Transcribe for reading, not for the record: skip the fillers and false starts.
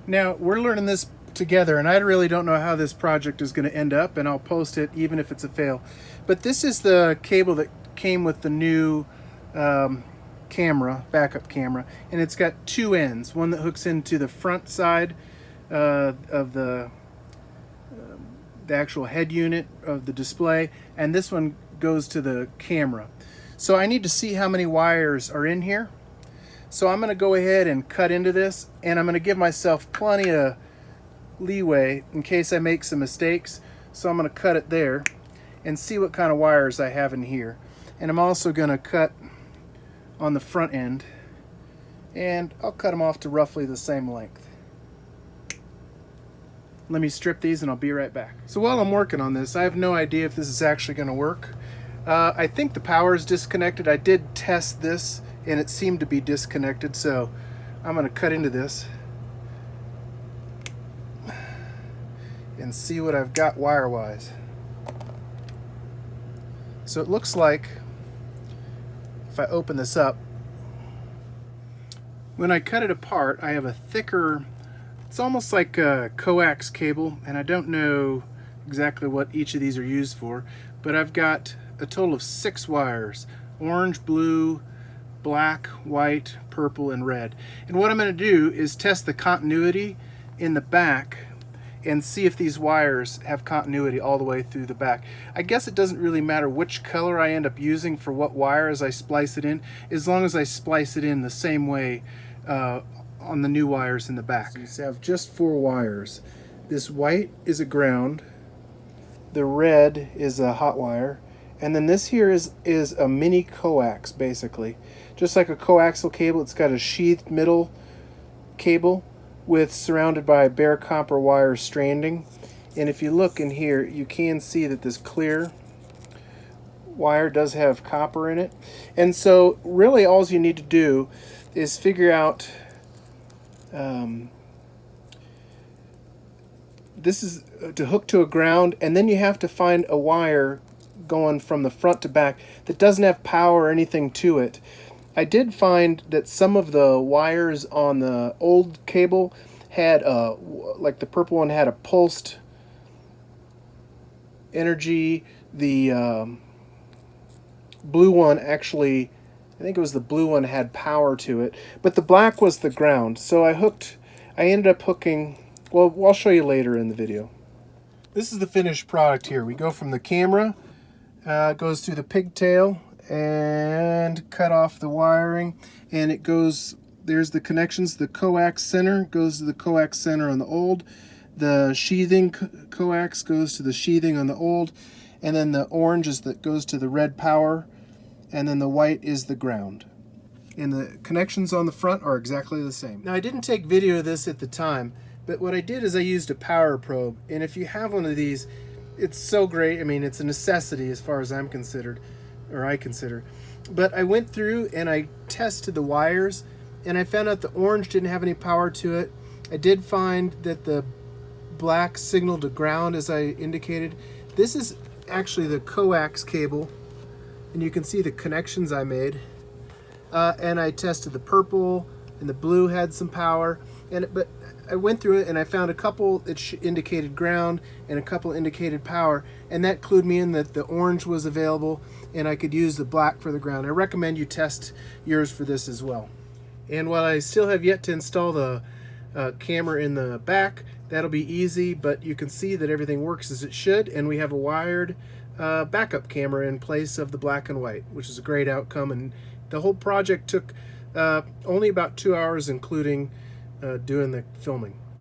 Now, we're learning this together, and I really don't know how this project is going to end up, and I'll post it even if it's a fail. But this is the cable that came with the new camera, backup camera, and it's got two ends. One that hooks into the front side of the actual head unit of the display, and this one goes to the camera. So I need to see how many wires are in here. So I'm going to go ahead and cut into this, and I'm going to give myself plenty of leeway in case I make some mistakes. So I'm going to cut it there and see what kind of wires I have in here. And I'm also going to cut on the front end, and I'll cut them off to roughly the same length. Let me strip these and I'll be right back. So while I'm working on this, I have no idea if this is actually going to work. I think the power is disconnected. I did test this and it seemed to be disconnected, so I'm going to cut into this and see what I've got wire-wise. So it looks like if I open this up, when I cut it apart, I have a thicker, it's almost like a coax cable, and I don't know exactly what each of these are used for, but I've got a total of 6 wires: orange, blue, black, white, purple, and red. And what I'm going to do is test the continuity in the back and see if these wires have continuity all the way through the back. I guess it doesn't really matter which color I end up using for what wire as I splice it in, as long as I splice it in the same way on the new wires in the back. So you have just 4 wires. This white is a ground, the red is a hot wire, and then this here is a mini coax, basically. Just like a coaxial cable, it's got a sheathed middle cable with surrounded by bare copper wire stranding. And if you look in here, you can see that this clear wire does have copper in it. And so really all you need to do is figure out this is to hook to a ground, and then you have to find a wire going from the front to back that doesn't have power or anything to it. I did find that some of the wires on the old cable had like the purple one had a pulsed energy. The blue one actually, I think it was the blue one, had power to it, but the black was the ground. So I ended up hooking, well, I'll show you later in the video. This is the finished product here. We go from the camera, goes through the pigtail and cut off the wiring, and it goes, there's the connections. The coax center goes to the coax center on the old, the sheathing coax goes to the sheathing on the old, and then the orange is that goes to the red power, and then the white is the ground. And the connections on the front are exactly the same. Now, I didn't take video of this at the time, but what I did is I used a power probe, and if you have one of these, it's so great. I mean, it's a necessity as far as I'm considered, or I consider. But I went through and I tested the wires, and I found out the orange didn't have any power to it. I did find that the black signaled to ground, as I indicated. This is actually the coax cable, and you can see the connections I made. And I tested the purple, and the blue had some power. But I went through it and I found a couple that indicated ground and a couple indicated power, and that clued me in that the orange was available and I could use the black for the ground. I recommend you test yours for this as well. And while I still have yet to install the camera in the back, that'll be easy, but you can see that everything works as it should, and we have a wired backup camera in place of the black and white, which is a great outcome. And the whole project took only about 2 hours, including doing the filming.